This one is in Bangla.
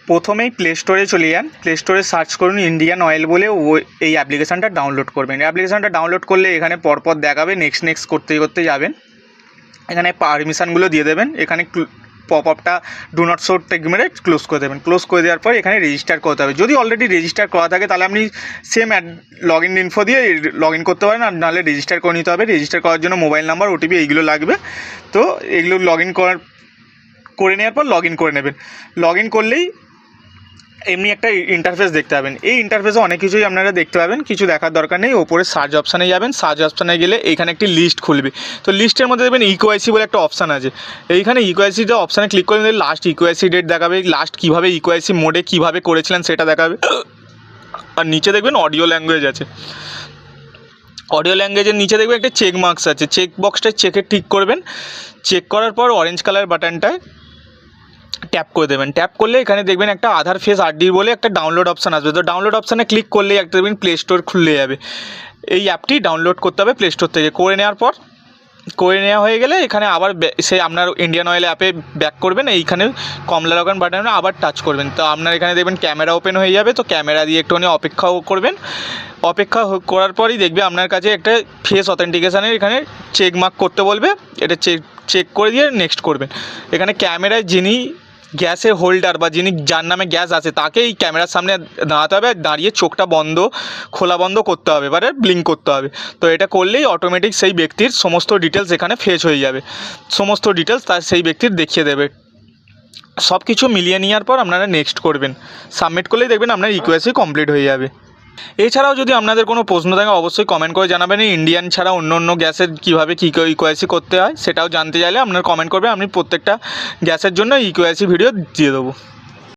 প্রথমেই প্লে স্টোরে চলে যান, প্লে স্টোরে সার্চ করুন ইন্ডিয়ান অয়েল বলে, এই অ্যাপ্লিকেশানটা ডাউনলোড করবেন। অ্যাপ্লিকেশানটা ডাউনলোড করলে এখানে পরপর দেখাবে, নেক্সট নেক্সট করতে করতে যাবেন, এখানে পারমিশানগুলো দিয়ে দেবেন, এখানে পপ আপটা ডু নট শো টিক মেরে ক্লোজ করে দেবেন। ক্লোজ করে দেওয়ার পর এখানে রেজিস্টার করতে হবে। যদি অলরেডি রেজিস্টার করা থাকে তাহলে আপনি সেম লগ ইন ইনফো দিয়ে লগ ইন করতে পারেন, আর নাহলে রেজিস্টার করে নিতে হবে। রেজিস্টার করার জন্য মোবাইল নাম্বার, ওটিপি এইগুলো লাগবে। তো এগুলো লগ ইন করে নেওয়ার পর লগ ইন করে নেবেন। লগ ইন করলেই এমনি একটা ইন্টারফেস দেখতে পাবেন। এই ইন্টারফেসে অনেক কিছুই আপনারা দেখতে পাবেন, কিছু দেখার দরকার নেই। ওপরে সার্চ অপশানে যাবেন, সার্চ অপশানে গেলে এইখানে একটি লিস্ট খুলবে। তো লিস্টের মধ্যে দেখবেন ইকোআইসি বলে একটা অপশান আছে। এইখানে ইকোআইসিটা অপশানে ক্লিক করে নিলে লাস্ট ইকোআইসি ডেট দেখাবে, লাস্ট কীভাবে ইকোআইসি মোডে কীভাবে করেছিলেন সেটা দেখাবে। আর নিচে দেখবেন অডিও ল্যাঙ্গুয়েজ আছে, অডিও ল্যাঙ্গুয়েজের নিচে দেখবেন একটা চেক মার্কস আছে, চেক বক্সটা চেকে টিক করবেন। চেক করার পর অরেঞ্জ কালার বাটনটায় ট্যাপ করে দেবেন। ট্যাপ করলে এখানে দেখবেন একটা আধার ফেস আরডি বলে একটা ডাউনলোড অপশান আসবে। তো ডাউনলোড অপশানে ক্লিক করলেই একটা দেখবেন প্লে স্টোর খুলে যাবে। এই অ্যাপটি ডাউনলোড করতে হবে প্লে স্টোর থেকে। করে নেওয়ার পর করে নেওয়া হয়ে গেলে এখানে আবার সে আপনার ইন্ডিয়ান অয়েল অ্যাপে ব্যাক করবেন, এইখানে কমলা রকম বাটনে আবার টাচ করবেন। তো আপনার এখানে দেখবেন ক্যামেরা ওপেন হয়ে যাবে। তো ক্যামেরা দিয়ে একটুখানি অপেক্ষাও করবেন। অপেক্ষা করার পরই দেখবে আপনার কাছে একটা ফেস অথেন্টিকেশানের এখানে চেক মার্ক করতে বলবে, এটা চেক করে দিয়ে নেক্সট করবেন। এখানে ক্যামেরায় যিনি গ্যাসের হোল্ডার বা যিনি যার নামে গ্যাস আছে তাকে এই ক্যামেরার সামনে দাঁড়াতে হবে, দাঁড়িয়ে চোখটা খোলা বন্ধ করতে হবে, এবারে ব্লিঙ্ক করতে হবে। তো এটা করলেই অটোমেটিক সেই ব্যক্তির সমস্ত ডিটেলস এখানে ফেচ হয়ে যাবে, সমস্ত ডিটেলস তার সেই ব্যক্তির দেখিয়ে দেবে। সব কিছু মিলিয়ে নেওয়ার পর আপনারা নেক্সট করবেন, সাবমিট করলেই দেখবেন আপনার ইকোআইসি কমপ্লিট হয়ে যাবে। এছাড়াও যদি আপনাদের কোনো প্রশ্ন থাকে অবশ্যই কমেন্ট করে জানাবেন। ইন্ডিয়ান ছাড়া অন্য গ্যাসের কীভাবে কী ইকোআইসি করতে হয় সেটাও জানতে চাইলে আপনারা কমেন্ট করবেন, আমি প্রত্যেকটা গ্যাসের জন্য ইকোআইসি ভিডিও দিয়ে দেবো।